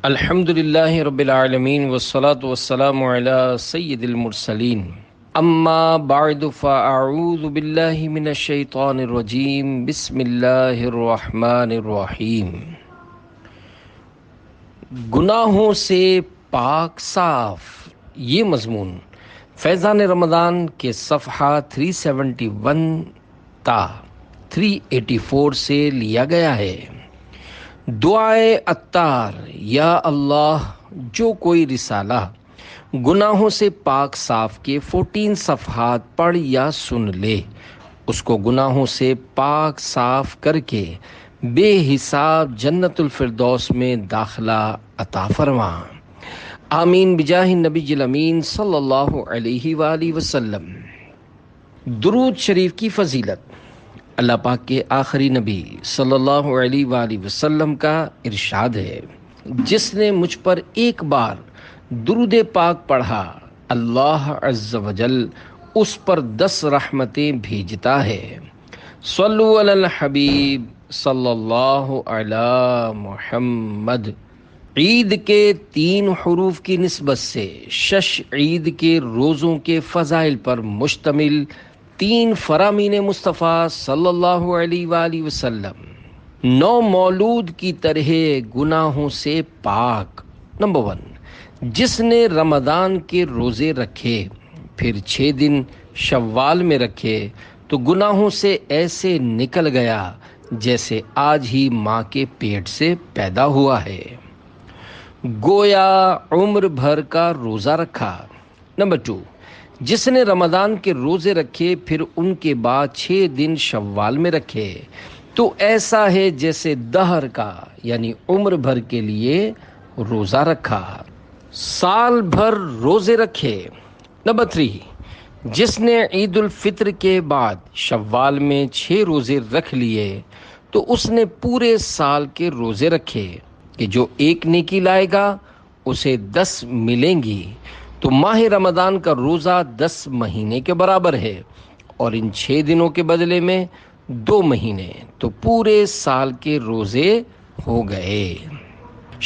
الحمد للہ رب العالمین والصلاة والسلام علی سید المرسلین اما بعد فاعوذ باللہ من الشیطان الرجیم بسم اللہ الرحمن الرحیم۔ گناہوں سے پاک صاف، یہ مضمون فیضان رمضان کے صفحہ 371 تا 384 سے لیا گیا ہے۔ دعائے عطار، یا اللہ جو کوئی رسالہ گناہوں سے پاک صاف کے 14 صفحات پڑھ یا سن لے، اس کو گناہوں سے پاک صاف کر کے بے حساب جنت الفردوس میں داخلہ عطا فرما، آمین بجاہ نبی الامین صلی اللہ علیہ وآلہ وسلم۔ درود شریف کی فضیلت۔ اللہ پاک کے آخری نبی صلی اللہ علیہ وآلہ وسلم کا ارشاد ہے، جس نے مجھ پر ایک بار درود پاک پڑھا، اللہ عز و جل اس پر 10 رحمتیں بھیجتا ہے۔ صلو علی الحبیب صلی اللہ علی محمد۔ عید کے 3 حروف کی نسبت سے 6 عید کے روزوں کے فضائل پر مشتمل 3 فرامین مصطفیٰ صلی اللہ علیہ وآلہ وسلم 9 مولود کی طرح گناہوں سے پاک۔ نمبر 1، جس نے رمضان کے روزے رکھے پھر 6 دن شوال میں رکھے تو گناہوں سے ایسے نکل گیا جیسے آج ہی ماں کے پیٹ سے پیدا ہوا ہے، گویا عمر بھر کا روزہ رکھا۔ نمبر 2، جس نے رمضان کے روزے رکھے پھر ان کے بعد 6 دن شوال میں رکھے تو ایسا ہے جیسے دہر کا یعنی عمر بھر کے لیے روزہ رکھا، سال بھر روزے رکھے۔ نمبر 3، جس نے عید الفطر کے بعد شوال میں 6 روزے رکھ لیے تو اس نے پورے سال کے روزے رکھے کہ جو ایک نیکی لائے گا اسے 10 ملیں گی، تو ماہ رمضان کا روزہ 10 مہینے کے برابر ہے، اور ان 6 دنوں کے بدلے میں 2 مہینے، تو پورے سال کے روزے ہو گئے۔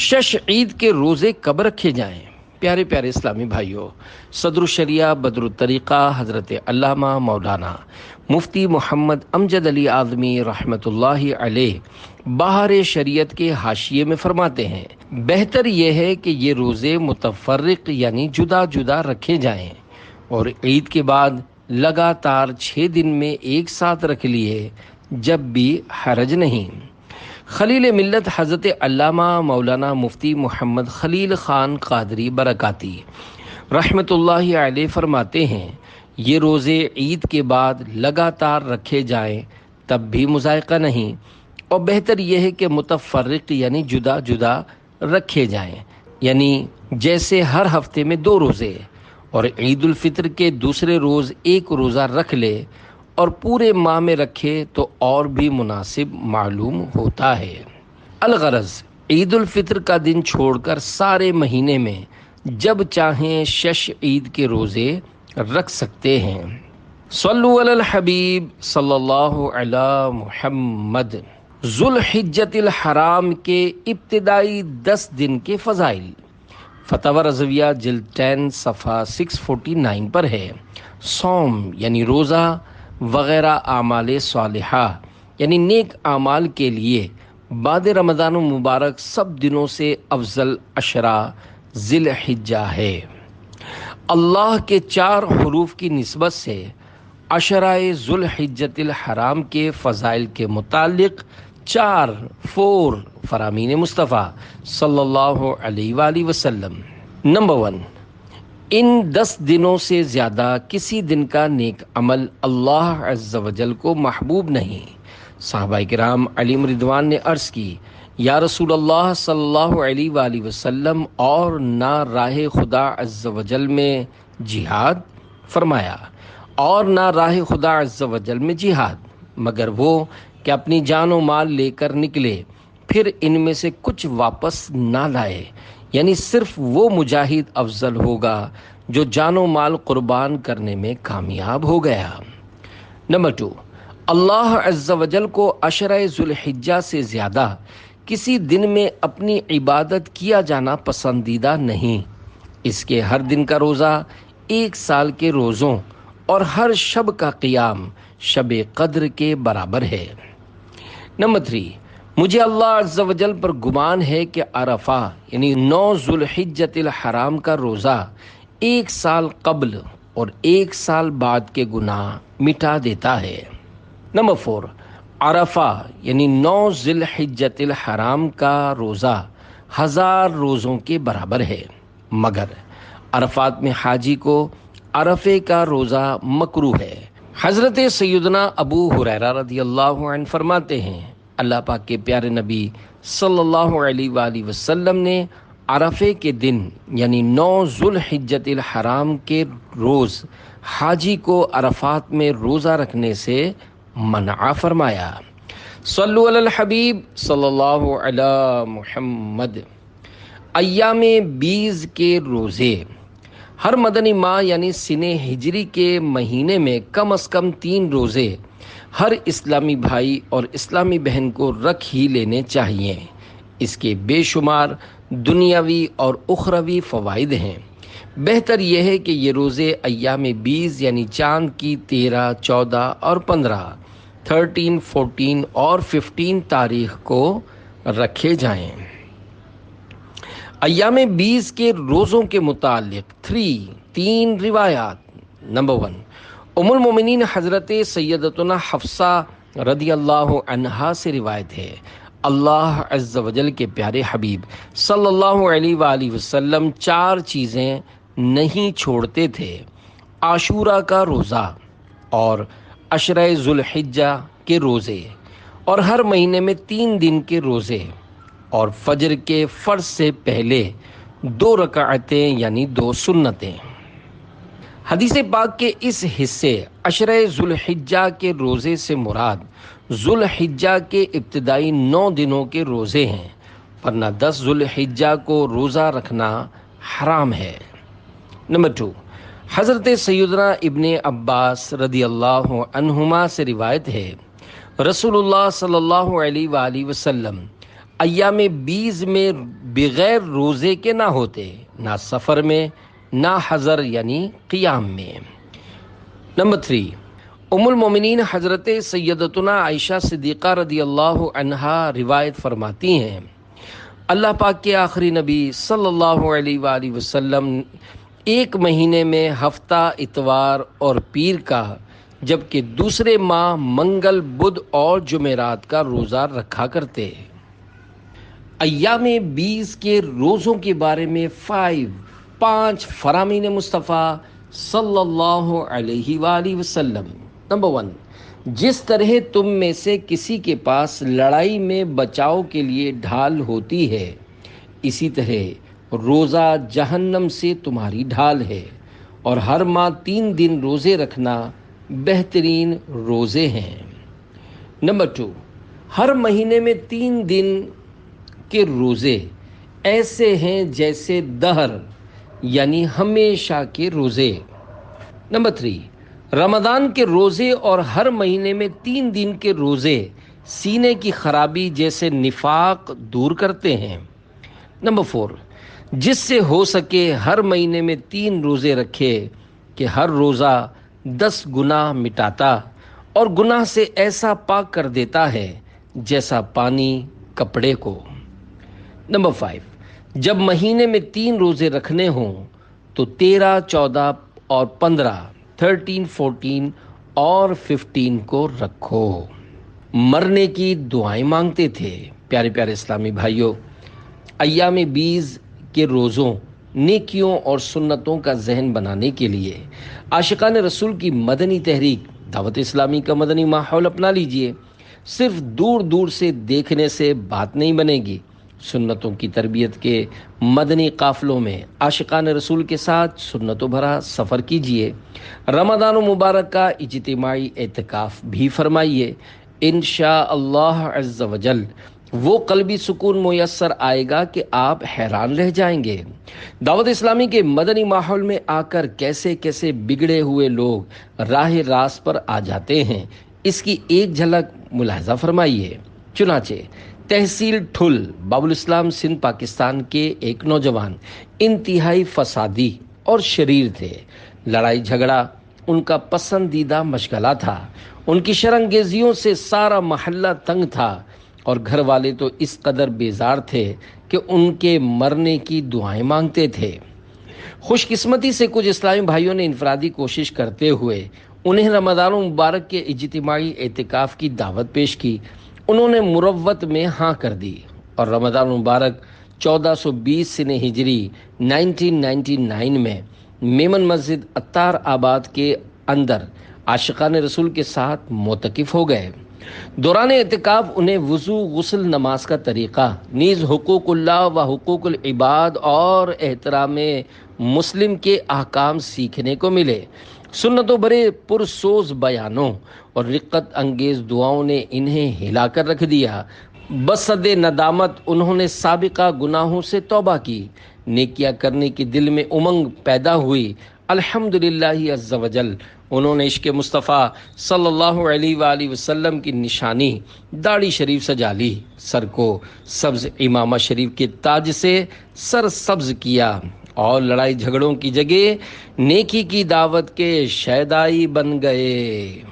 6 عید کے روزے کب رکھے جائیں؟ پیارے پیارے اسلامی بھائیوں، صدر الشریعہ بدر الطریقہ حضرت علامہ مولانا مفتی محمد امجد علی اعظمی رحمۃ اللہ علیہ بہار شریعت کے حاشیے میں فرماتے ہیں، بہتر یہ ہے کہ یہ روزے متفرق یعنی جدا جدا رکھے جائیں، اور عید کے بعد لگاتار 6 دن میں ایک ساتھ رکھ لیے جب بھی حرج نہیں۔ خلیل ملت حضرت علامہ مولانا مفتی محمد خلیل خان قادری برکاتی رحمۃ اللہ علیہ فرماتے ہیں، یہ روزے عید کے بعد لگاتار رکھے جائیں تب بھی مذائقہ نہیں، اور بہتر یہ ہے کہ متفرق یعنی جدا جدا رکھے جائیں، یعنی جیسے ہر ہفتے میں 2 روزے، اور عید الفطر کے دوسرے روز 1 روزہ رکھ لے اور پورے ماہ میں رکھے تو اور بھی مناسب معلوم ہوتا ہے۔ الغرض عید الفطر کا دن چھوڑ کر سارے مہینے میں جب چاہیں 6 عید کے روزے رکھ سکتے ہیں۔ صلو علی الحبیب صلی اللہ علی محمد۔ ذوالحجۃ الحرام کے ابتدائی 10 دن کے فضائل فتاوی رضویہ جلد 10 صفحہ 649 پر ہے۔ صوم یعنی روزہ وغیرہ اعمال صالحہ یعنی نیک اعمال کے لیے بعد رمضان المبارک سب دنوں سے افضل عشرہ ذی الحجہ ہے۔ اللہ کے 4 حروف کی نسبت سے عشرہ ذوالحجۃ الحرام کے فضائل کے متعلق 4 فرامین مصطفیٰ صلی اللہ علیہ وآلہ وسلم۔ نمبر 1، ان 10 دنوں سے زیادہ کسی دن کا نیک عمل اللہ عز و جل کو محبوب نہیں۔ صحابہ کرام علیہم رضوان نے عرض کی، یا رسول اللہ صلی اللہ علیہ وآلہ وسلم، اور نہ راہ خدا عز و جل میں جہاد؟ فرمایا، اور نہ راہ خدا عز و جل میں جہاد مگر وہ کہ اپنی جان و مال لے کر نکلے پھر ان میں سے کچھ واپس نہ لائے، یعنی صرف وہ مجاہد افضل ہوگا جو جان و مال قربان کرنے میں کامیاب ہو گیا۔ نمبر 2، اللہ عز و جل کو عشرہ ذوالحجہ سے زیادہ کسی دن میں اپنی عبادت کیا جانا پسندیدہ نہیں۔ اس کے ہر دن کا روزہ 1 سال کے روزوں اور ہر شب کا قیام شب قدر کے برابر ہے۔ نمبر 3، مجھے اللہ عز و جل پر گمان ہے کہ عرفہ یعنی 9 ذوالحجۃ الحرام کا روزہ 1 سال قبل اور 1 سال بعد کے گناہ مٹا دیتا ہے۔ نمبر 4، عرفہ یعنی 9 ذوالحجۃ الحرام کا روزہ 1000 روزوں کے برابر ہے، مگر عرفات میں حاجی کو عرفے کا روزہ مکروہ ہے۔ حضرت سیدنا ابو ہریرہ رضی اللہ عنہ فرماتے ہیں، اللہ پاک کے پیارے نبی صلی اللہ علیہ وآلہ وسلم نے عرفے کے دن یعنی 9 ذوالحجۃ الحرام کے روز حاجی کو عرفات میں روزہ رکھنے سے منع فرمایا۔ صلو علی الحبیب صلی اللہ علی محمد۔ ایام 20 کے روزے، ہر مدنی ماہ یعنی سنہ ہجری کے مہینے میں کم از کم 3 روزے ہر اسلامی بھائی اور اسلامی بہن کو رکھ ہی لینے چاہیے۔ اس کے بے شمار دنیاوی اور اخروی فوائد ہیں۔ بہتر یہ ہے کہ یہ روزے ایام 20 یعنی چاند کی 13، 14 اور 15، 13، 14 اور 15 تاریخ کو رکھے جائیں۔ ایام 20 کے روزوں کے متعلق 3 روایات۔ نمبر 1، ام المومنین حضرت سیدتنا حفصہ رضی اللہ عنہا سے روایت ہے، اللہ عز و جل کے پیارے حبیب صلی اللہ علیہ وآلہ وسلم 4 چیزیں نہیں چھوڑتے تھے: عاشورہ کا روزہ اور عشرہ ذوالحجہ کے روزے اور ہر مہینے میں 3 دن کے روزے اور فجر کے فرض سے پہلے 2 رکعتیں یعنی 2 سنتیں۔ حدیث پاک کے اس حصے عشرہ ذوالحجہ کے روزے سے مراد ذوالحجہ کے ابتدائی 9 دنوں کے روزے ہیں، ورنہ 10 ذوالحجہ کو روزہ رکھنا حرام ہے۔ نمبر 2، حضرت سیدنا ابن عباس رضی اللہ عنہما سے روایت ہے، رسول اللہ صلی اللہ علیہ وآلہ وسلم ایام 20 میں بغیر روزے کے نہ ہوتے، نہ سفر میں نہ حضر یعنی قیام میں۔ نمبر 3، ام المومنین حضرت سیدتنا عائشہ صدیقہ رضی اللہ عنہا روایت فرماتی ہیں، اللہ پاک کے آخری نبی صلی اللہ علیہ وآلہ وسلم 1 مہینے میں ہفتہ اتوار اور پیر کا، جبکہ دوسرے ماہ منگل، بدھ اور جمعرات کا روزہ رکھا کرتے۔ ایام 20 کے روزوں کے بارے میں 5 فرامین مصطفیٰ صلی اللہ علیہ وآلہ وسلم۔ نمبر 1، جس طرح تم میں سے کسی کے پاس لڑائی میں بچاؤ کے لیے ڈھال ہوتی ہے، اسی طرح روزہ جہنم سے تمہاری ڈھال ہے، اور ہر ماہ 3 دن روزے رکھنا بہترین روزے ہیں۔ نمبر 2، ہر مہینے میں 3 دن کے روزے ایسے ہیں جیسے دہر یعنی ہمیشہ کے روزے۔ نمبر 3، رمضان کے روزے اور ہر مہینے میں 3 دن کے روزے سینے کی خرابی جیسے نفاق دور کرتے ہیں۔ نمبر 4، جس سے ہو سکے ہر مہینے میں 3 روزے رکھے کہ ہر روزہ 10 گناہ مٹاتا اور گناہ سے ایسا پاک کر دیتا ہے جیسا پانی کپڑے کو۔ نمبر 5، جب مہینے میں 3 روزے رکھنے ہوں تو 13، 14 اور 15، 13، 14 اور 15 کو رکھو۔ مرنے کی دعائیں مانگتے تھے۔ پیارے پیارے اسلامی بھائیوں، ایام 20 کے روزوں، نیکیوں اور سنتوں کا ذہن بنانے کے لیے عاشقان رسول کی مدنی تحریک دعوت اسلامی کا مدنی ماحول اپنا لیجئے۔ صرف دور دور سے دیکھنے سے بات نہیں بنے گی، سنتوں کی تربیت کے مدنی قافلوں میں عاشقان رسول کے ساتھ سنتوں بھرا سفر کیجیے۔ رمضان مبارک کا اجتماعی اعتکاف بھی فرمائیے۔ انشاءاللہ عز و جل وہ قلبی سکون میسر آئے گا کہ آپ حیران رہ جائیں گے۔ دعوت اسلامی کے مدنی ماحول میں آ کر کیسے کیسے بگڑے ہوئے لوگ راہ راست پر آ جاتے ہیں، اس کی ایک جھلک ملاحظہ فرمائیے۔ چنانچہ تحصیل ٹھل باب الاسلام سندھ پاکستان کے ایک نوجوان انتہائی فسادی اور شریر تھے۔ لڑائی جھگڑا ان کا پسندیدہ مشغلہ تھا۔ ان کی شرانگیزیوں سے سارا محلہ تنگ تھا اور گھر والے تو اس قدر بیزار تھے کہ ان کے مرنے کی دعائیں مانگتے تھے۔ خوش قسمتی سے کچھ اسلامی بھائیوں نے انفرادی کوشش کرتے ہوئے انہیں رمضان مبارک کے اجتماعی اعتکاف کی دعوت پیش کی۔ انہوں نے مروت میں ہاں کر دی اور رمضان مبارک 1420 سنہ ہجری 1999 میں میمن مسجد عطار آباد کے اندر عاشقان رسول کے ساتھ معتکف ہو گئے۔ دوران اعتکاف انہیں وضو، غسل، نماز کا طریقہ، نیز حقوق اللہ و حقوق العباد اور احترام مسلم کے احکام سیکھنے کو ملے۔ سنتوں بھرے پرسوز بیانوں اور رقت انگیز دعاؤں نے انہیں ہلا کر رکھ دیا۔ بصد ندامت انہوں نے سابقہ گناہوں سے توبہ کی، نیکیاں کرنے کی دل میں امنگ پیدا ہوئی۔ الحمدللہ عز وجل انہوں نے عشق مصطفیٰ صلی اللہ علیہ وآلہ وسلم کی نشانی داڑھی شریف سجا لی، سر کو سبز امامہ شریف کے تاج سے سر سبز کیا اور لڑائی جھگڑوں کی جگہ نیکی کی دعوت کے شیدائی بن گئے۔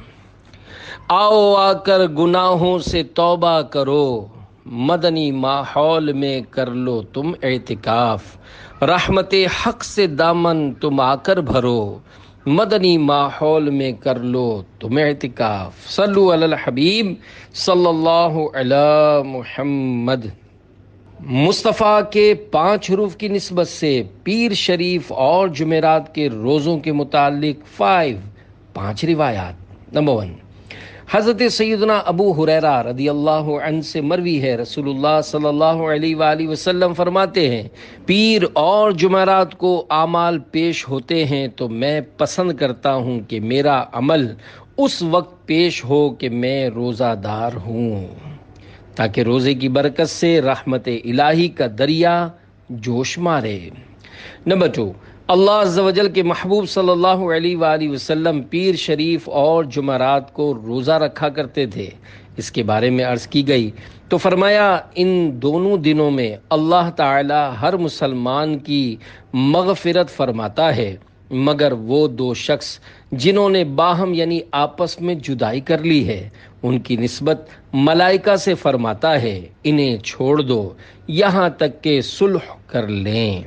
آؤ آ کر گناہوں سے توبہ کرو، مدنی ماحول میں کر لو تم اعتکاف، رحمت حق سے دامن تم آ کر بھرو، مدنی ماحول میں کر لو تم اعتکاف۔ صلو علی الحبیب صلی اللہ علی محمد۔ مصطفیٰ کے 5 حروف کی نسبت سے پیر شریف اور جمعرات کے روزوں کے متعلق 5 روایات۔ نمبر 1، حضرت سیدنا ابو ہریرہ رضی اللہ عنہ سے مروی ہے، رسول اللہ صلی اللہ علیہ وآلہ وسلم فرماتے ہیں، پیر اور جمعرات کو اعمال پیش ہوتے ہیں تو میں پسند کرتا ہوں کہ میرا عمل اس وقت پیش ہو کہ میں روزہ دار ہوں، تاکہ روزے کی برکت سے رحمت الہی کا دریا جوش مارے۔ نمبر 2، اللہ عز و جل کے محبوب صلی اللہ علیہ وآلہ وسلم پیر شریف اور جمعرات کو روزہ رکھا کرتے تھے۔ اس کے بارے میں عرض کی گئی تو فرمایا، ان دونوں دنوں میں اللہ تعالی ہر مسلمان کی مغفرت فرماتا ہے مگر وہ 2 شخص جنہوں نے باہم یعنی آپس میں جدائی کر لی ہے، ان کی نسبت ملائکہ سے فرماتا ہے، انہیں چھوڑ دو یہاں تک کہ صلح کر لیں۔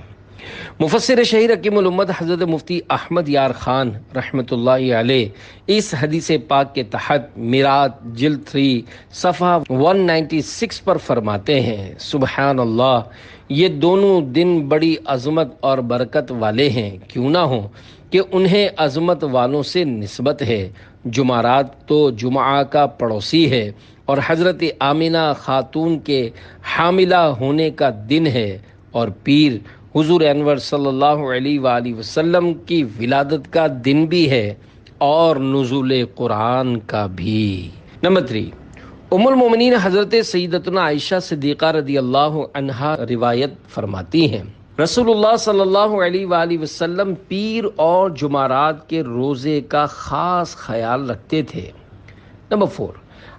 مفسر شہیر حکیم الامت حضرت مفتی احمد یار خان رحمۃ اللہ علیہ اس حدیث پاک کے تحت میرات جلد 3 صفحہ 196 پر فرماتے ہیں، سبحان اللہ، یہ دونوں دن بڑی عظمت اور برکت والے ہیں، کیوں نہ ہوں کہ انہیں عظمت والوں سے نسبت ہے۔ جمعرات تو جمعہ کا پڑوسی ہے اور حضرت آمینہ خاتون کے حاملہ ہونے کا دن ہے، اور پیر حضور انور صلی اللہ علیہ وآلہ وسلم کی ولادت کا دن بھی ہے اور نزول قرآن کا بھی۔ نمبر 3، ام المومنین حضرت سیدتنا عائشہ صدیقہ رضی اللہ عنہا روایت فرماتی ہیں، رسول اللہ صلی اللہ علیہ وآلہ وسلم پیر اور جمعرات کے روزے کا خاص خیال رکھتے تھے۔ نمبر 4،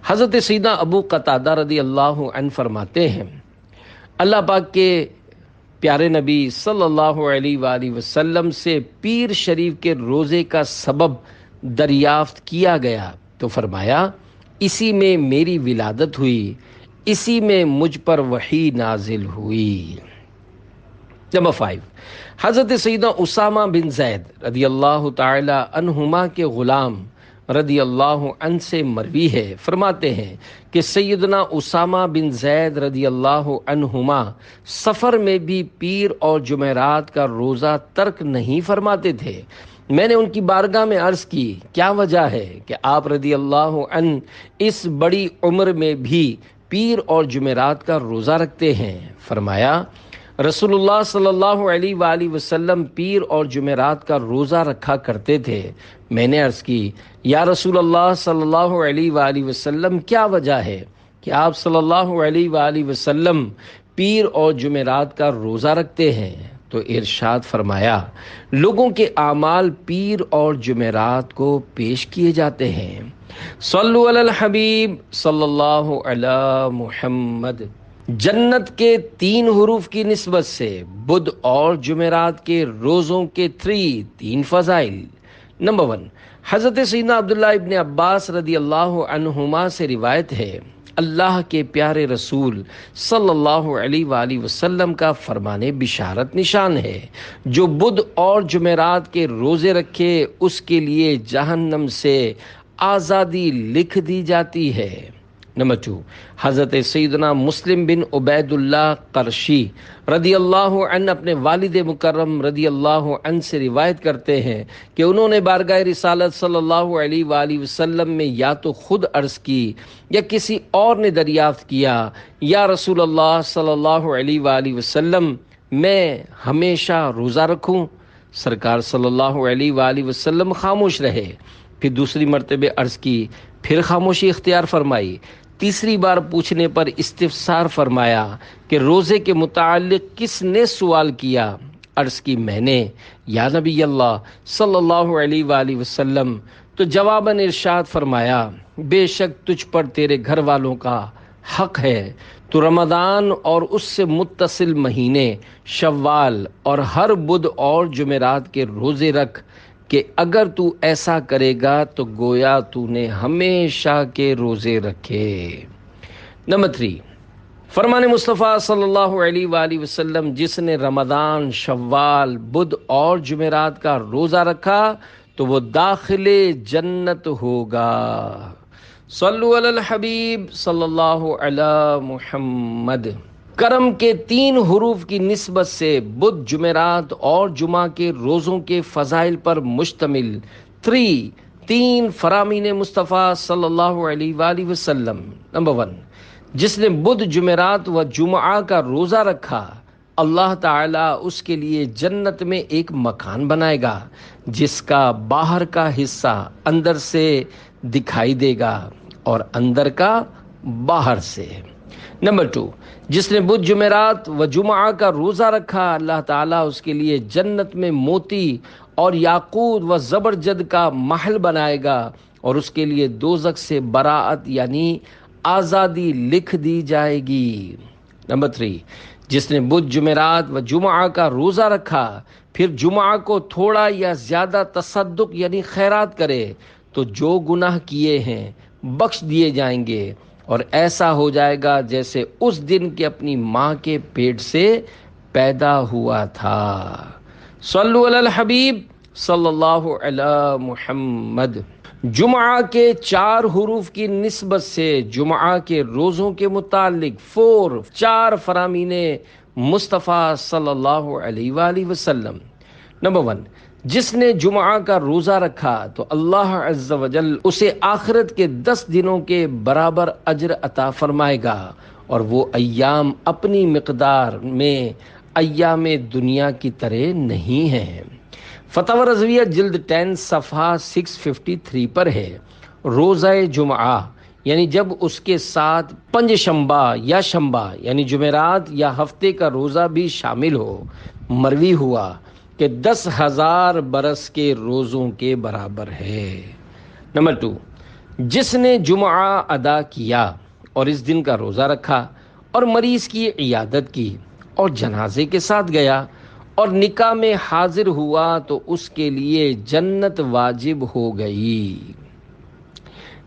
حضرت سیدنا ابو قتادہ رضی اللہ عنہ فرماتے ہیں، اللہ پاک کے پیارے نبی صلی اللہ علیہ وآلہ وسلم سے پیر شریف کے روزے کا سبب دریافت کیا گیا تو فرمایا، اسی میں میری ولادت ہوئی، اسی میں مجھ پر وحی نازل ہوئی۔ نمبر 5، حضرت سیدنا اسامہ بن زید رضی اللہ تعالی عنہما کے غلام رضی اللہ عنہ سے مروی ہے، فرماتے ہیں کہ سیدنا اسامہ بن زید رضی اللہ عنہما سفر میں بھی پیر اور جمعرات کا روزہ ترک نہیں فرماتے تھے۔ میں نے ان کی بارگاہ میں عرض کی، کیا وجہ ہے کہ آپ رضی اللہ عنہ اس بڑی عمر میں بھی پیر اور جمعرات کا روزہ رکھتے ہیں؟ فرمایا، رسول اللہ صلی اللہ علیہ وآلہ وسلم پیر اور جمعرات کا روزہ رکھا کرتے تھے۔ میں نے عرض کی، یا رسول اللہ صلی اللہ علیہ وآلہ وسلم، کیا وجہ ہے کہ آپ صلی اللہ علیہ وآلہ وسلم پیر اور جمعرات کا روزہ رکھتے ہیں؟ تو ارشاد فرمایا، لوگوں کے اعمال پیر اور جمعرات کو پیش کیے جاتے ہیں، صلو علی الحبیب صلی اللہ علی محمد۔ جنت کے 3 حروف کی نسبت سے بدھ اور جمعرات کے روزوں کے 3 فضائل۔ نمبر 1، حضرت سیدنا عبداللہ ابن عباس رضی اللہ عنہما سے روایت ہے، اللہ کے پیارے رسول صلی اللہ علیہ وآلہ وسلم کا فرمان بشارت نشان ہے، جو بدھ اور جمعرات کے روزے رکھے اس کے لیے جہنم سے آزادی لکھ دی جاتی ہے۔ نمبر 2، حضرت سیدنا مسلم بن عبید اللہ قرشی رضی اللہ عنہ اپنے والد مکرم رضی اللہ عنہ سے روایت کرتے ہیں کہ انہوں نے بارگاہ رسالت صلی اللہ علیہ وآلہ وسلم میں یا تو خود عرض کی یا کسی اور نے دریافت کیا، یا رسول اللہ صلی اللہ علیہ وآلہ وسلم میں ہمیشہ روزہ رکھوں؟ سرکار صلی اللہ علیہ وآلہ وسلم خاموش رہے۔ پھر دوسری مرتبہ عرض کی، پھر خاموشی اختیار فرمائی۔ تیسری بار پوچھنے پر استفسار فرمایا کہ روزے کے متعلق کس نے سوال کیا؟ عرض کی، میں نے، یا نبی اللہ صلی اللہ علیہ وآلہ وسلم۔ تو جواباً ارشاد فرمایا، بے شک تجھ پر تیرے گھر والوں کا حق ہے، تو رمضان اور اس سے متصل مہینے شوال اور ہر بدھ اور جمعرات کے روزے رکھ، کہ اگر تو ایسا کرے گا تو گویا تو نے ہمیشہ کے روزے رکھے۔ نمبر 3، فرمان مصطفیٰ صلی اللہ علیہ وآلہ وسلم، جس نے رمضان، شوال، بدھ اور جمعرات کا روزہ رکھا تو وہ داخل جنت ہوگا۔ صلو علی الحبیب صلی اللہ علی محمد۔ کرم کے 3 حروف کی نسبت سے بدھ، جمعرات اور جمعہ کے روزوں کے فضائل پر مشتمل 3 فرامین مصطفیٰ صلی اللہ علیہ وآلہ وسلم۔ نمبر 1، جس نے بدھ، جمعرات و جمعہ کا روزہ رکھا، اللہ تعالیٰ اس کے لیے جنت میں ایک مکان بنائے گا جس کا باہر کا حصہ اندر سے دکھائی دے گا اور اندر کا باہر سے۔ نمبر 2، جس نے بدھ، جمعرات و جمعہ کا روزہ رکھا، اللہ تعالیٰ اس کے لیے جنت میں موتی اور یاقوت و زبرجد کا محل بنائے گا اور اس کے لیے دوزخ سے براعت یعنی آزادی لکھ دی جائے گی۔ نمبر 3، جس نے بدھ، جمعرات و جمعہ کا روزہ رکھا، پھر جمعہ کو تھوڑا یا زیادہ تصدق یعنی خیرات کرے تو جو گناہ کیے ہیں بخش دیے جائیں گے اور ایسا ہو جائے گا جیسے اس دن کے اپنی ماں کے پیٹ سے پیدا ہوا تھا۔ صلو علی الحبیب صلی اللہ علی محمد۔ جمعہ کے 4 حروف کی نسبت سے جمعہ کے روزوں کے متعلق 4 فرامین مصطفیٰ صلی اللہ علیہ وآلہ وسلم۔ نمبر 1، جس نے جمعہ کا روزہ رکھا تو اللہ عز و جل اسے آخرت کے 10 دنوں کے برابر اجر عطا فرمائے گا، اور وہ ایام اپنی مقدار میں ایام دنیا کی طرح نہیں ہیں۔ فتاوی رضویہ جلد 10 صفحہ 653 پر ہے، روزہ جمعہ یعنی جب اس کے ساتھ پنج شنبہ یا شنبہ یعنی جمعرات یا ہفتے کا روزہ بھی شامل ہو، مروی ہوا کہ 10,000 برس کے روزوں کے برابر ہے۔ نمبر 2، جس نے جمعہ ادا کیا اور اس دن کا روزہ رکھا اور مریض کی عیادت کی اور جنازے کے ساتھ گیا اور نکاح میں حاضر ہوا تو اس کے لیے جنت واجب ہو گئی۔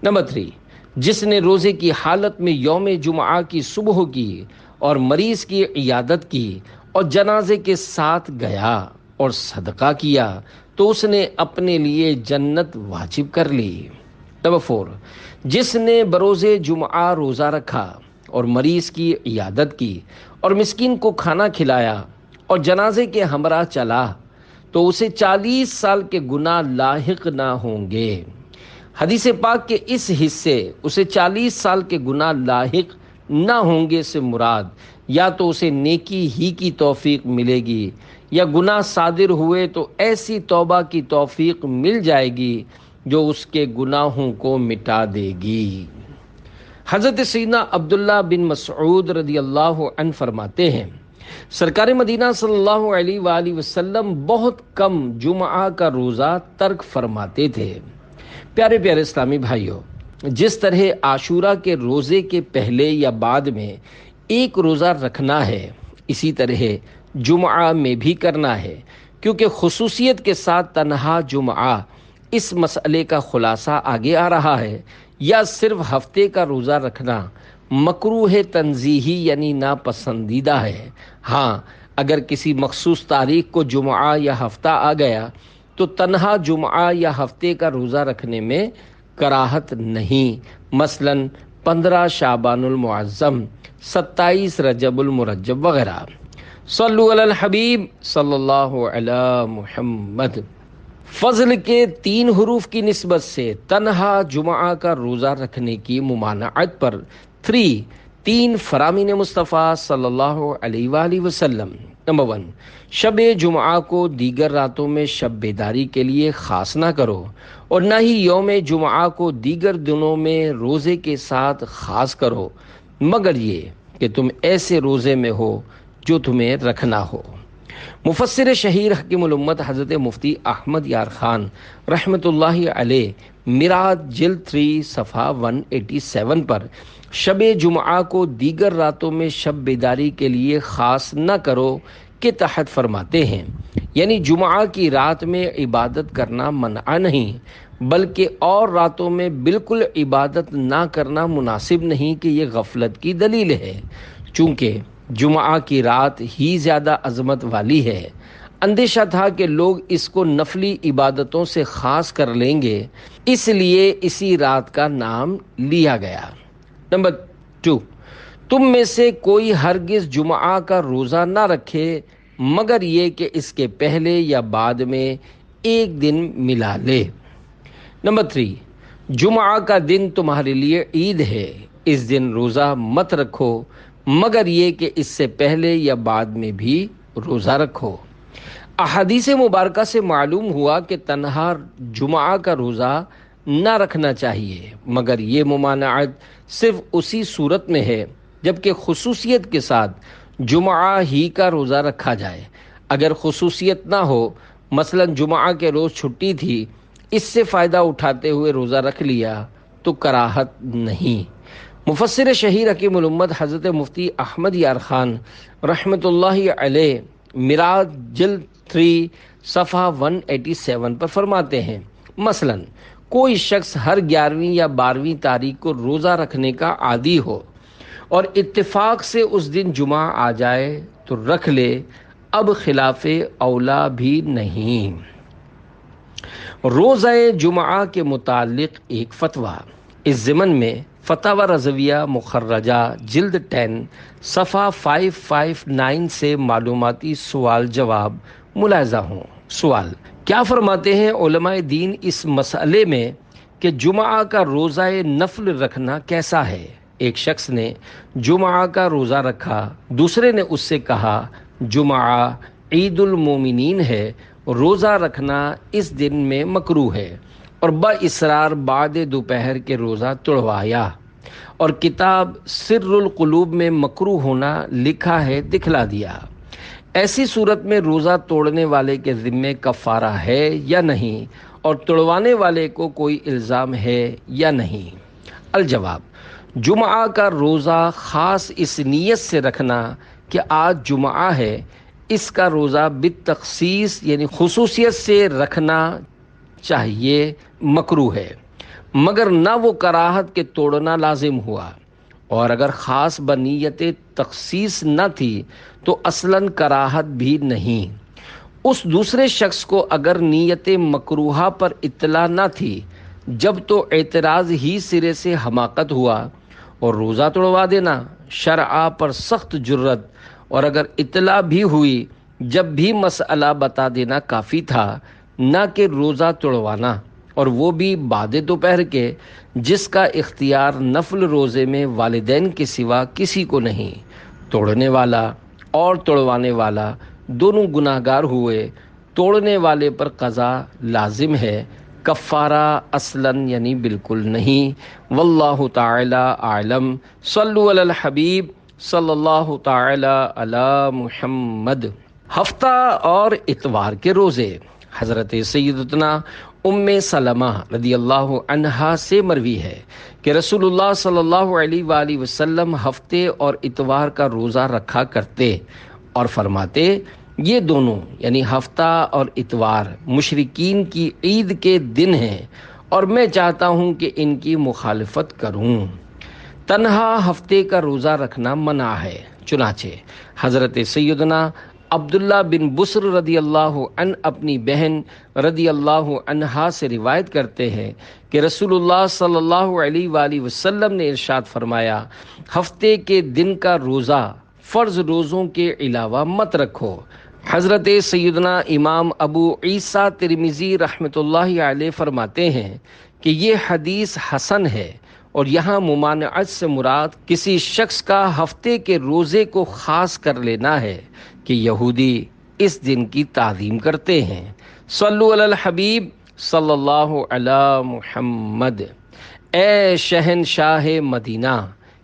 نمبر 3، جس نے روزے کی حالت میں یوم جمعہ کی صبح کی اور مریض کی عیادت کی اور جنازے کے ساتھ گیا اور صدقہ کیا تو اس نے اپنے لیے جنت واجب کر لی۔ نمبر 4، جس نے بروز جمعہ روزہ رکھا اور مریض کی عیادت کی اور مسکین کو کھانا کھلایا اور جنازے کے ہمراہ چلا تو اسے 40 سال کے گناہ لاحق نہ ہوں گے۔ حدیث پاک کے اس حصے اسے 40 سال کے گناہ لاحق نہ ہوں گے سے مراد یا تو اسے نیکی ہی کی توفیق ملے گی یا گناہ صادر ہوئے تو ایسی توبہ کی توفیق مل جائے گی جو اس کے گناہوں کو مٹا دے گی۔ حضرت سیدنا عبداللہ بن مسعود رضی اللہ عنہ فرماتے ہیں، سرکار مدینہ صلی اللہ علیہ وآلہ وسلم بہت کم جمعہ کا روزہ ترک فرماتے تھے۔ پیارے پیارے اسلامی بھائیوں، جس طرح عاشورہ کے روزے کے پہلے یا بعد میں ایک روزہ رکھنا ہے، اسی طرح جمعہ میں بھی کرنا ہے، کیونکہ خصوصیت کے ساتھ تنہا جمعہ اس مسئلے کا خلاصہ آگے آ رہا ہے۔ یا صرف ہفتے کا روزہ رکھنا مکروہ تنزیہی یعنی ناپسندیدہ ہے۔ ہاں، اگر کسی مخصوص تاریخ کو جمعہ یا ہفتہ آ گیا تو تنہا جمعہ یا ہفتے کا روزہ رکھنے میں کراہت نہیں، مثلا 15 شعبان المعظم، 27 رجب المرجب وغیرہ۔ صلو علی الحبیب صلی اللہ علی محمد۔ فضل کے 3 حروف کی نسبت سے تنہا جمعہ کا روزہ رکھنے کی ممانعت پر 3 فرامین مصطفیٰ صلی اللہ علیہ وآلہ وسلم۔ نمبر 1، شب جمعہ کو دیگر راتوں میں شب بیداری کے لیے خاص نہ کرو، اور نہ ہی یوم جمعہ کو دیگر دنوں میں روزے کے ساتھ خاص کرو، مگر یہ کہ تم ایسے روزے میں ہو جو تمہیں رکھنا ہو۔ مفسر شہیر حکیم الامت حضرت مفتی احمد یار خان رحمۃ اللہ علیہ میراث جلد 3 صفحہ 187 پر شب جمعہ کو دیگر راتوں میں شب بیداری کے لیے خاص نہ کرو کے تحت فرماتے ہیں، یعنی جمعہ کی رات میں عبادت کرنا منع نہیں، بلکہ اور راتوں میں بالکل عبادت نہ کرنا مناسب نہیں کہ یہ غفلت کی دلیل ہے، چونکہ جمعہ کی رات ہی زیادہ عظمت والی ہے۔ اندیشہ تھا کہ لوگ اس کو نفلی عبادتوں سے خاص کر لیں گے، اس لیے اسی رات کا نام لیا گیا۔ نمبر 2، تم میں سے کوئی ہرگز جمعہ کا روزہ نہ رکھے مگر یہ کہ اس کے پہلے یا بعد میں ایک دن ملا لے۔ نمبر 3، جمعہ کا دن تمہارے لیے عید ہے، اس دن روزہ مت رکھو مگر یہ کہ اس سے پہلے یا بعد میں بھی روزہ رکھو۔ احادیث مبارکہ سے معلوم ہوا کہ تنہا جمعہ کا روزہ نہ رکھنا چاہیے، مگر یہ ممانعت صرف اسی صورت میں ہے جبکہ خصوصیت کے ساتھ جمعہ ہی کا روزہ رکھا جائے۔ اگر خصوصیت نہ ہو، مثلا جمعہ کے روز چھٹی تھی، اس سے فائدہ اٹھاتے ہوئے روزہ رکھ لیا تو کراہت نہیں۔ مفسر شہیر حکیم الامت حضرت مفتی احمد یار خان رحمۃ اللہ علیہ میراث جلد 3 صفحہ 187 پر فرماتے ہیں، مثلا کوئی شخص ہر 11ویں یا 12ویں تاریخ کو روزہ رکھنے کا عادی ہو اور اتفاق سے اس دن جمعہ آ جائے تو رکھ لے، اب خلاف اولا بھی نہیں۔ روزہ جمعہ کے متعلق ایک فتویٰ۔ اس ضمن میں فتاوی رضویہ مخرجہ جلد 10 صفحہ 559 سے معلوماتی سوال جواب ملاحظہ ہوں۔ سوال: کیا فرماتے ہیں علماء دین اس مسئلے میں کہ جمعہ کا روزہ نفل رکھنا کیسا ہے؟ ایک شخص نے جمعہ کا روزہ رکھا، دوسرے نے اس سے کہا جمعہ عید المومنین ہے، روزہ رکھنا اس دن میں مکروہ ہے، اور باصرار بعد دوپہر کے روزہ توڑوایا، اور کتاب سر القلوب میں مکروہ ہونا لکھا ہے دکھلا دیا۔ ایسی صورت میں روزہ توڑنے والے کے ذمے کفارہ ہے یا نہیں، اور توڑوانے والے کو کوئی الزام ہے یا نہیں؟ الجواب: جمعہ کا روزہ خاص اس نیت سے رکھنا کہ آج جمعہ ہے، اس کا روزہ بالتخصیص یعنی خصوصیت سے رکھنا چاہیے مکروہ ہے، مگر نہ وہ کراہت کے توڑنا لازم ہوا، اور اگر خاص بنیت تخصیص نہ تھی تو اصلاً کراہت بھی نہیں۔ اس دوسرے شخص کو اگر نیت مکروہہ پر اطلاع نہ تھی، جب تو اعتراض ہی سرے سے حماقت ہوا، اور روزہ توڑوا دینا شرع پر سخت جرت، اور اگر اطلاع بھی ہوئی جب بھی مسئلہ بتا دینا کافی تھا، نہ کہ روزہ توڑوانا، اور وہ بھی بعد دوپہر کے، جس کا اختیار نفل روزے میں والدین کے سوا کسی کو نہیں۔ توڑنے والا اور توڑوانے والا دونوں گناہگار ہوئے، توڑنے والے پر قضا لازم ہے، کفارہ اصلاً یعنی بالکل نہیں۔ واللہ تعالی اعلم۔ صلو علی الحبیب صلی اللہ تعالی علی محمد۔ ہفتہ اور اتوار کے روزے۔ حضرت سیدتنا ام سلمہ رضی اللہ عنہا سے مروی ہے کہ رسول اللہ صلی اللہ علیہ وآلہ وسلم ہفتے اور اتوار کا روزہ رکھا کرتے اور فرماتے یہ دونوں یعنی ہفتہ اور اتوار مشرکین کی عید کے دن ہیں اور میں چاہتا ہوں کہ ان کی مخالفت کروں۔ تنہا ہفتے کا روزہ رکھنا منع ہے، چنانچہ حضرت سیدنا عبداللہ بن بسر رضی اللہ عنہ اپنی بہن رضی اللہ عنہا سے روایت کرتے ہیں کہ رسول اللہ صلی اللہ علیہ وآلہ وسلم نے ارشاد فرمایا، ہفتے کے دن کا روزہ فرض روزوں کے علاوہ مت رکھو۔ حضرت سیدنا امام ابو عیسیٰ ترمذی رحمۃ اللہ علیہ فرماتے ہیں کہ یہ حدیث حسن ہے، اور یہاں ممانعت سے مراد کسی شخص کا ہفتے کے روزے کو خاص کر لینا ہے کہ یہودی اس دن کی تعظیم کرتے ہیں۔ صلو علی الحبیب صلی اللہ علی محمد۔ اے شہنشاہ مدینہ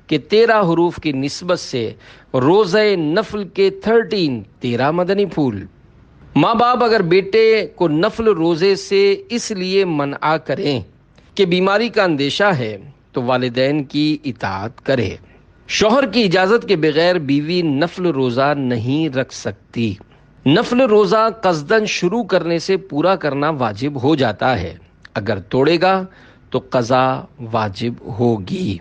کہ 13 حروف کی نسبت سے روزہ نفل کے 13 مدنی پھول۔ ماں باپ اگر بیٹے کو نفل روزے سے اس لیے منع کریں کہ بیماری کا اندیشہ ہے تو والدین کی اطاعت کرے۔ شوہر کی اجازت کے بغیر بیوی نفل روزہ نہیں رکھ سکتی۔ نفل روزہ قصداً شروع کرنے سے پورا کرنا واجب ہو جاتا ہے، اگر توڑے گا تو قضا واجب ہوگی۔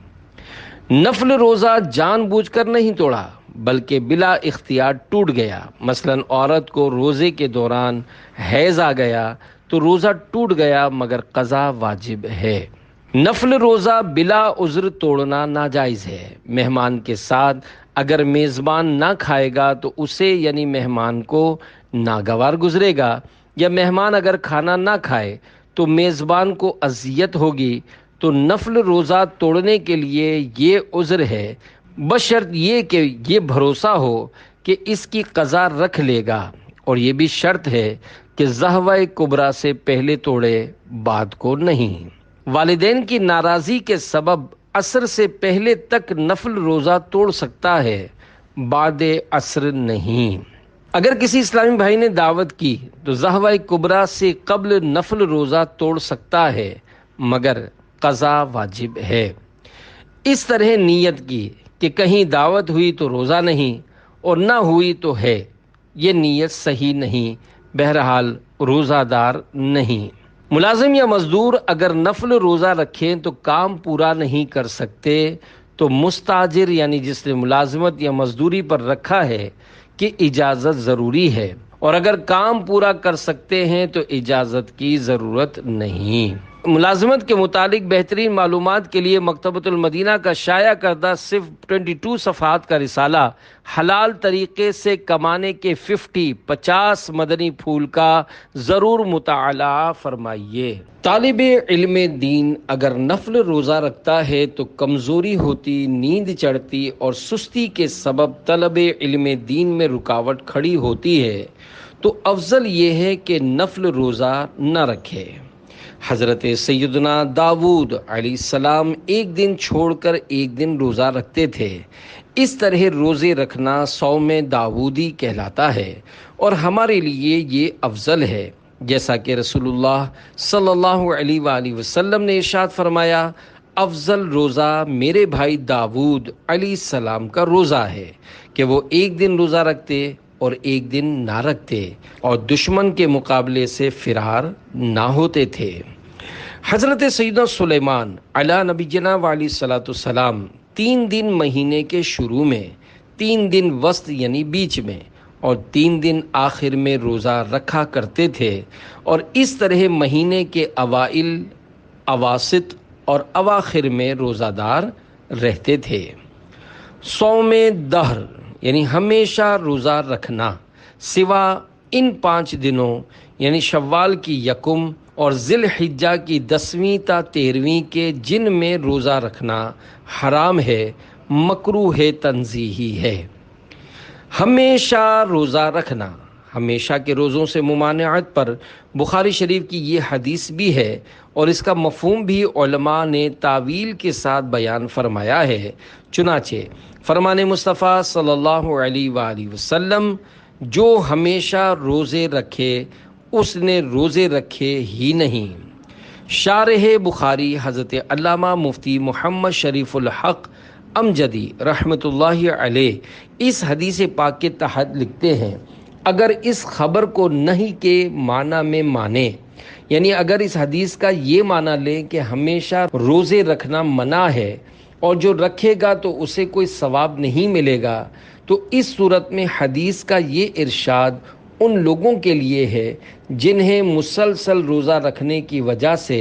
نفل روزہ جان بوجھ کر نہیں توڑا بلکہ بلا اختیار ٹوٹ گیا، مثلا عورت کو روزے کے دوران حیض آ گیا تو روزہ ٹوٹ گیا مگر قضا واجب ہے۔ نفل روزہ بلا عذر توڑنا ناجائز ہے۔ مہمان کے ساتھ اگر میزبان نہ کھائے گا تو اسے یعنی مہمان کو ناگوار گزرے گا، یا مہمان اگر کھانا نہ کھائے تو میزبان کو اذیت ہوگی، تو نفل روزہ توڑنے کے لیے یہ عذر ہے، بشرط یہ کہ یہ بھروسہ ہو کہ اس کی قضا رکھ لے گا، اور یہ بھی شرط ہے کہ ضحوہ کبریٰ سے پہلے توڑے، بعد کو نہیں۔ والدین کی ناراضی کے سبب عصر سے پہلے تک نفل روزہ توڑ سکتا ہے، بعد عصر نہیں۔ اگر کسی اسلامی بھائی نے دعوت کی تو ضحوہ کبریٰ سے قبل نفل روزہ توڑ سکتا ہے مگر قضا واجب ہے۔ اس طرح نیت کی کہ کہیں دعوت ہوئی تو روزہ نہیں اور نہ ہوئی تو ہے، یہ نیت صحیح نہیں، بہرحال روزہ دار نہیں۔ ملازم یا مزدور اگر نفل روزہ رکھیں تو کام پورا نہیں کر سکتے تو مستاجر یعنی جس نے ملازمت یا مزدوری پر رکھا ہے کہ اجازت ضروری ہے، اور اگر کام پورا کر سکتے ہیں تو اجازت کی ضرورت نہیں۔ ملازمت کے متعلق بہترین معلومات کے لیے مکتبۃ المدینہ کا شائع کردہ صرف 22 صفحات کا رسالہ حلال طریقے سے کمانے کے 50 مدنی پھول کا ضرور مطالعہ فرمائیے۔ طالب علم دین اگر نفل روزہ رکھتا ہے تو کمزوری ہوتی، نیند چڑھتی اور سستی کے سبب طلب علم دین میں رکاوٹ کھڑی ہوتی ہے تو افضل یہ ہے کہ نفل روزہ نہ رکھے۔ حضرت سیدنا داؤد علیہ السلام ایک دن چھوڑ کر ایک دن روزہ رکھتے تھے۔ اس طرح روزے رکھنا صوم داؤدی کہلاتا ہے اور ہمارے لیے یہ افضل ہے، جیسا کہ رسول اللہ صلی اللہ علیہ وآلہ وسلم نے ارشاد فرمایا، افضل روزہ میرے بھائی داؤد علیہ السلام کا روزہ ہے کہ وہ ایک دن روزہ رکھتے اور ایک دن نہ رکھتے اور دشمن کے مقابلے سے فرار نہ ہوتے تھے۔ حضرت سیدنا سلیمان علیہ نبینا علیہ الصلوۃ والسلام 3 دن مہینے کے شروع میں، 3 دن وسط یعنی بیچ میں، اور 3 دن آخر میں روزہ رکھا کرتے تھے، اور اس طرح مہینے کے اوائل، اواسط اور اواخر میں روزہ دار رہتے تھے۔ صوم دہر یعنی ہمیشہ روزہ رکھنا، سوا ان 5 دنوں یعنی شوال کی 1 اور ذی الحجہ کی 10ویں تا 13ویں کے جن میں روزہ رکھنا حرام ہے، مکروہ تنزیہی ہے۔ ہمیشہ روزہ رکھنا، ہمیشہ کے روزوں سے ممانعت پر بخاری شریف کی یہ حدیث بھی ہے اور اس کا مفہوم بھی علماء نے تعویل کے ساتھ بیان فرمایا ہے۔ چنانچہ فرمان مصطفیٰ صلی اللہ علیہ وآلہ وسلم، جو ہمیشہ روزے رکھے اس نے روزے رکھے ہی نہیں۔ شارح بخاری حضرت علامہ مفتی محمد شریف الحق امجدی رحمۃ اللہ علیہ اس حدیث پاک کے تحت لکھتے ہیں، اگر اس خبر کو نہیں کے معنی میں مانے، یعنی اگر اس حدیث کا یہ معنی لیں کہ ہمیشہ روزے رکھنا منع ہے اور جو رکھے گا تو اسے کوئی ثواب نہیں ملے گا، تو اس صورت میں حدیث کا یہ ارشاد ان لوگوں کے لیے ہے جنہیں مسلسل روزہ رکھنے کی وجہ سے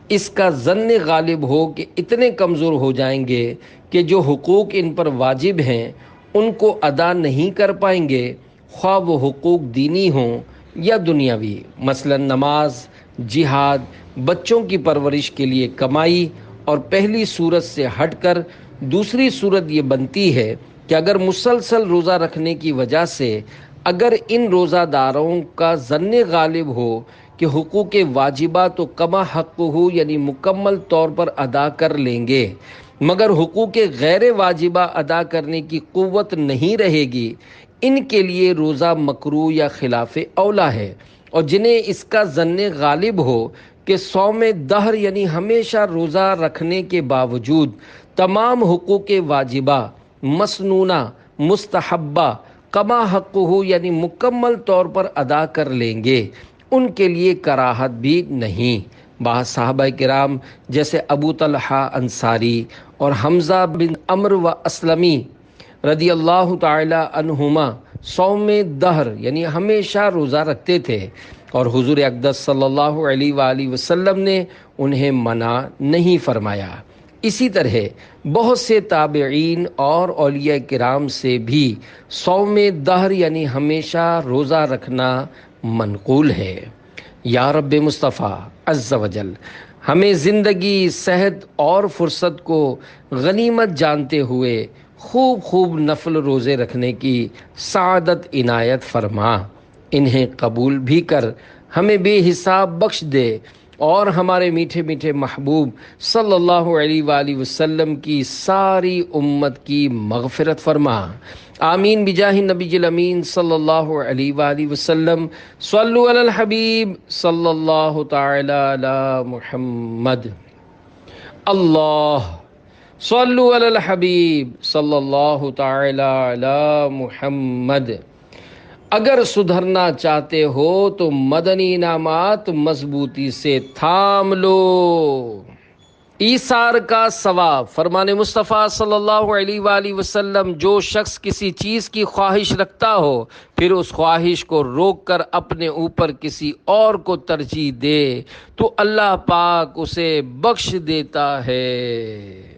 اس کا ظن غالب ہو کہ اتنے کمزور ہو جائیں گے کہ جو حقوق ان پر واجب ہیں ان کو ادا نہیں کر پائیں گے، خواہ وہ حقوق دینی ہوں یا دنیاوی، مثلا نماز، جہاد، بچوں کی پرورش کے لیے کمائی۔ اور پہلی صورت سے ہٹ کر دوسری صورت یہ بنتی ہے کہ اگر مسلسل روزہ رکھنے کی وجہ سے اگر ان روزہ داروں کا ظن غالب ہو کہ حقوق واجبات تو کما حق ہو، یعنی مکمل طور پر ادا کر لیں گے، مگر حقوق غیر واجبہ ادا کرنے کی قوت نہیں رہے گی، ان کے لیے روزہ مکروہ یا خلاف اولا ہے۔ اور جنہیں اس کا ظن غالب ہو کہ صوم دہر یعنی ہمیشہ روزہ رکھنے کے باوجود تمام حقوق واجبہ، مسنونہ، مستحبہ کما حق ہو یعنی مکمل طور پر ادا کر لیں گے، ان کے لیے کراہت بھی نہیں۔ بعض صحابہ کرام جیسے ابو طلحہ انصاری اور حمزہ بن عمرو و اسلمی رضی اللہ تعالی عنہما صوم دہر یعنی ہمیشہ روزہ رکھتے تھے اور حضور اقدس صلی اللہ علیہ وآلہ وسلم نے انہیں منع نہیں فرمایا۔ اسی طرح بہت سے تابعین اور اولیاء کرام سے بھی صوم دہر یعنی ہمیشہ روزہ رکھنا منقول ہے۔ یا رب مصطفیٰ عز و جل ہمیں زندگی، صحت اور فرصت کو غنیمت جانتے ہوئے خوب نفل روزے رکھنے کی سعادت عنایت فرما، انہیں قبول بھی کر ہمیں بے حساب بخش دے اور ہمارے میٹھے میٹھے محبوب صلی اللہ علیہ وآلہ وسلم کی ساری امت کی مغفرت فرما، آمین بجاہ نبی الامین صلی اللہ علیہ وآلہ وسلم۔ صلو علی الحبیب صلی اللہ تعالی علی محمد۔ اللہ صلو علی الحبیب صلی اللہ تعالی علی محمد۔ اگر سدھرنا چاہتے ہو تو مدنی انعامات مضبوطی سے تھام لو۔ ایثار کا ثواب، فرمان مصطفیٰ صلی اللہ علیہ وآلہ وسلم، جو شخص کسی چیز کی خواہش رکھتا ہو پھر اس خواہش کو روک کر اپنے اوپر کسی اور کو ترجیح دے تو اللہ پاک اسے بخش دیتا ہے۔